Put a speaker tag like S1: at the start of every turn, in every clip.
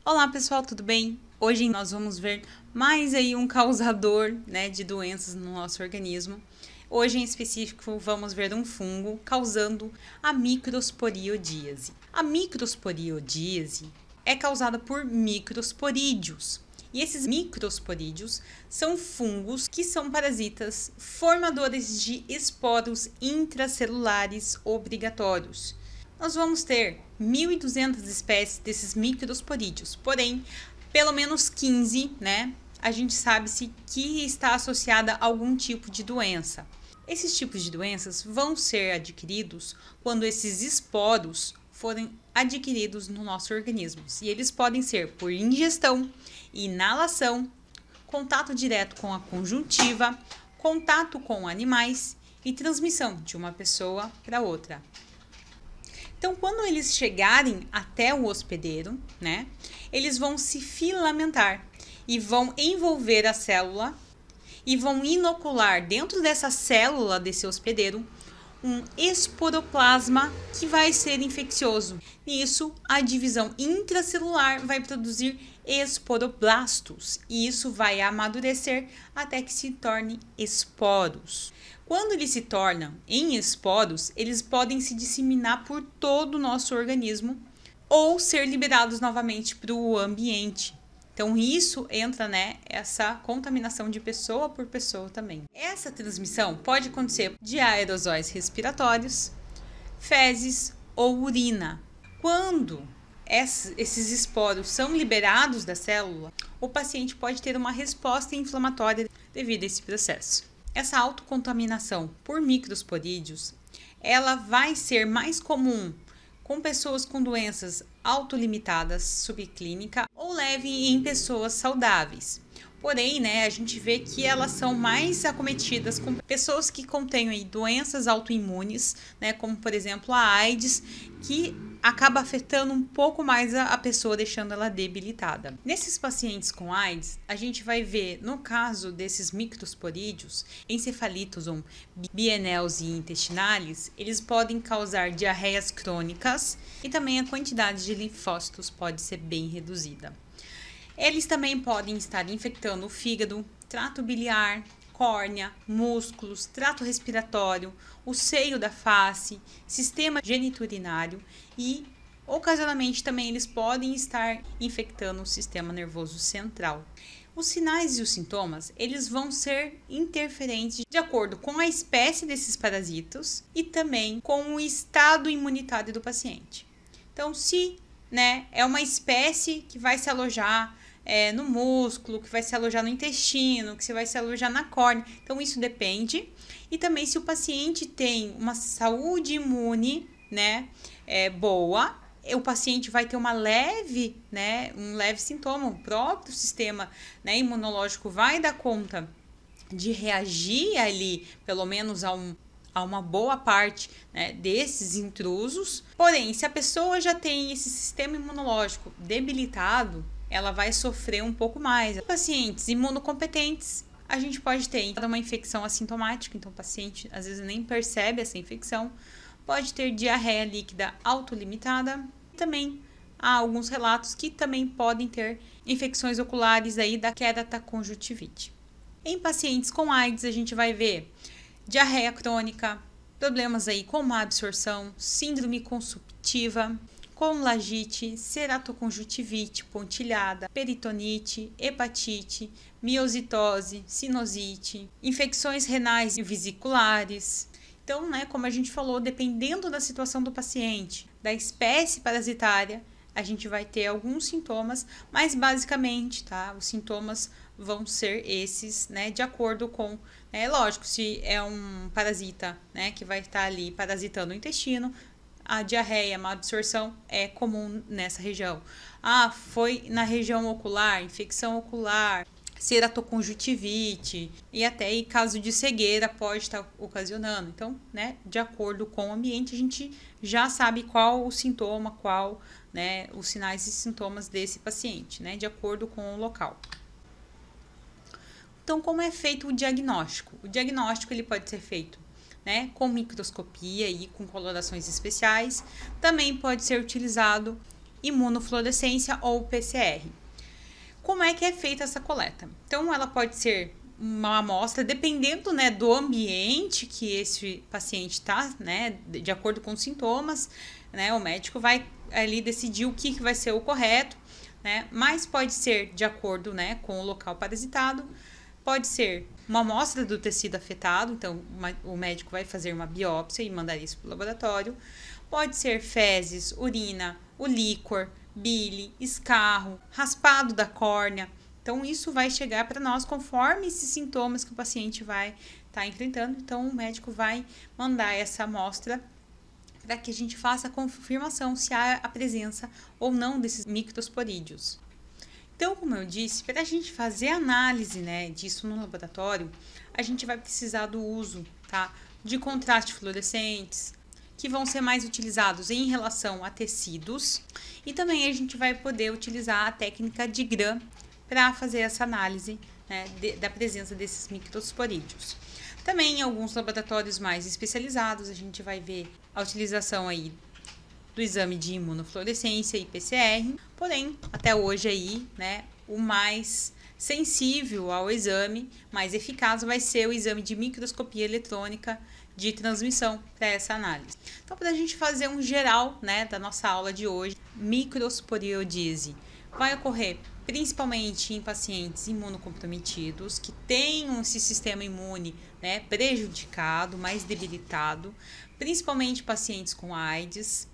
S1: Olá pessoal, tudo bem? Hoje nós vamos ver mais aí um causador, de doenças no nosso organismo. Hoje em específico vamos ver um fungo causando a microsporiodíase. A microsporiodíase é causada por microsporídeos. E esses microsporídeos são fungos que são parasitas formadores de esporos intracelulares obrigatórios. Nós vamos ter 1.200 espécies desses microsporídeos, porém, pelo menos 15, a gente sabe-se que está associada a algum tipo de doença. Esses tipos de doenças vão ser adquiridos quando esses esporos forem adquiridos no nosso organismo. E eles podem ser por ingestão, inalação, contato direto com a conjuntiva, contato com animais e transmissão de uma pessoa para outra. Então, quando eles chegarem até o hospedeiro, eles vão se filamentar e vão envolver a célula e vão inocular dentro dessa célula desse hospedeiro um esporoplasma que vai ser infeccioso. Nisso, a divisão intracelular vai produzir esporoblastos e isso vai amadurecer até que se torne esporos. Quando eles se tornam em esporos, eles podem se disseminar por todo o nosso organismo ou ser liberados novamente para o ambiente. Então, isso entra, essa contaminação de pessoa por pessoa também. Essa transmissão pode acontecer de aerosóis respiratórios, fezes ou urina. Quando esses esporos são liberados da célula, o paciente pode ter uma resposta inflamatória devido a esse processo. Essa autocontaminação por microsporídeos, ela vai ser mais comum com pessoas com doenças autolimitadas subclínica ou leve em pessoas saudáveis. Porém, a gente vê que elas são mais acometidas com pessoas que contêm doenças autoimunes, como por exemplo a AIDS, que acaba afetando um pouco mais a pessoa, deixando ela debilitada. Nesses pacientes com AIDS, a gente vai ver, no caso desses microsporídeos, encefalitos ou bienelse intestinalis, eles podem causar diarreias crônicas e também a quantidade de linfócitos pode ser bem reduzida. Eles também podem estar infectando o fígado, trato biliar, córnea, músculos, trato respiratório, o seio da face, sistema geniturinário e, ocasionalmente, também eles podem estar infectando o sistema nervoso central. Os sinais e os sintomas, eles vão ser interferentes de acordo com a espécie desses parasitos e também com o estado imunitário do paciente. Então, se é uma espécie que vai se alojar no músculo, que vai se alojar no intestino, que vai se alojar na córnea. Então, isso depende. E também se o paciente tem uma saúde imune, boa, o paciente vai ter um leve sintoma. O próprio sistema imunológico vai dar conta de reagir ali, pelo menos a uma boa parte desses intrusos. Porém, se a pessoa já tem esse sistema imunológico debilitado, ela vai sofrer um pouco mais. Pacientes imunocompetentes, a gente pode ter uma infecção assintomática, então o paciente às vezes nem percebe essa infecção, pode ter diarreia líquida autolimitada. Também há alguns relatos que também podem ter infecções oculares da queratoconjuntivite. Em pacientes com AIDS, a gente vai ver diarreia crônica, problemas com má absorção, síndrome consumptiva, colangite, ceratoconjuntivite pontilhada, peritonite, hepatite, miositose, sinusite, infecções renais e vesiculares. Então, como a gente falou, dependendo da situação do paciente, da espécie parasitária, a gente vai ter alguns sintomas, mas basicamente, os sintomas vão ser esses, de acordo com, lógico, se é um parasita, que vai estar ali parasitando o intestino, a diarreia, a má absorção é comum nessa região. Foi na região ocular, infecção ocular, ceratoconjuntivite e até em caso de cegueira pode estar ocasionando. Então, de acordo com o ambiente, a gente já sabe qual o sintoma, qual, os sinais e sintomas desse paciente, de acordo com o local. Então, como é feito o diagnóstico? O diagnóstico ele pode ser feito com microscopia e com colorações especiais. Também pode ser utilizado imunofluorescência ou PCR. Como é que é feita essa coleta? Então, ela pode ser uma amostra, dependendo, né, do ambiente que esse paciente está, né, de acordo com os sintomas, né, o médico vai ali decidir o que vai ser o correto, né, mas pode ser de acordo, né, com o local parasitado, pode ser uma amostra do tecido afetado, então o médico vai fazer uma biópsia e mandar isso para o laboratório, pode ser fezes, urina, o líquor, bile, escarro, raspado da córnea. Então, isso vai chegar para nós conforme esses sintomas que o paciente vai estar enfrentando. Então, o médico vai mandar essa amostra para que a gente faça a confirmação se há a presença ou não desses microsporídeos. Então, como eu disse, para a gente fazer análise, né, disso no laboratório, a gente vai precisar do uso, tá, de contraste fluorescentes, que vão ser mais utilizados em relação a tecidos, e também a gente vai poder utilizar a técnica de Gram para fazer essa análise, né, da presença desses microsporídeos. Também em alguns laboratórios mais especializados, a gente vai ver a utilização aí do exame de imunofluorescência e PCR, porém, até hoje aí, né, o mais sensível ao exame, mais eficaz, vai ser o exame de microscopia eletrônica de transmissão para essa análise. Então, para a gente fazer um geral, né, da nossa aula de hoje, microsporiodise vai ocorrer principalmente em pacientes imunocomprometidos, que tenham esse sistema imune, né, prejudicado, mais debilitado, principalmente pacientes com AIDS.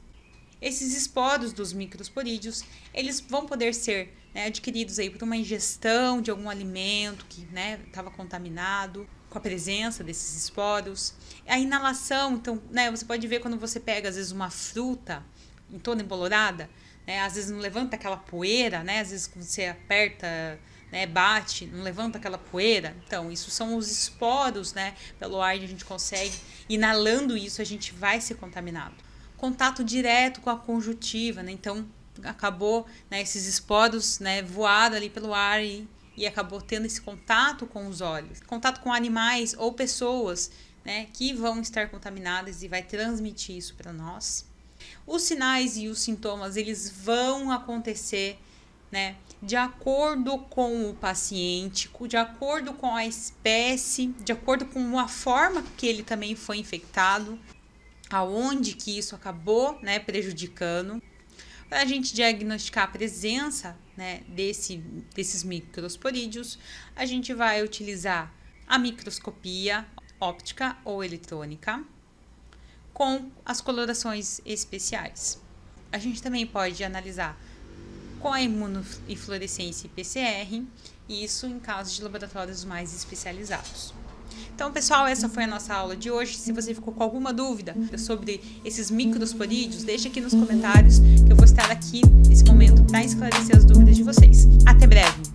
S1: Esses esporos dos microsporídeos, eles vão poder ser, né, adquiridos aí por uma ingestão de algum alimento que, né, estava contaminado com a presença desses esporos. A inalação, então, né, você pode ver quando você pega, às vezes, uma fruta toda embolorada, né, às vezes não levanta aquela poeira, né, às vezes quando você aperta, né, bate, não levanta aquela poeira. Então, isso são os esporos, né, pelo ar a gente consegue, inalando isso a gente vai ser contaminado. Contato direto com a conjuntiva, né, então acabou, né, esses esporos, né, voaram ali pelo ar e acabou tendo esse contato com os olhos. Contato com animais ou pessoas, né, que vão estar contaminadas e vai transmitir isso para nós. Os sinais e os sintomas, eles vão acontecer, né, de acordo com o paciente, de acordo com a espécie, de acordo com a forma que ele também foi infectado, aonde que isso acabou, né, prejudicando. Para a gente diagnosticar a presença, né, desses microsporídeos, a gente vai utilizar a microscopia óptica ou eletrônica com as colorações especiais. A gente também pode analisar com a imunofluorescência e PCR, isso em casos de laboratórios mais especializados. Então, pessoal, essa foi a nossa aula de hoje. Se você ficou com alguma dúvida sobre esses microsporídeos, deixa aqui nos comentários que eu vou estar aqui nesse momento para esclarecer as dúvidas de vocês. Até breve!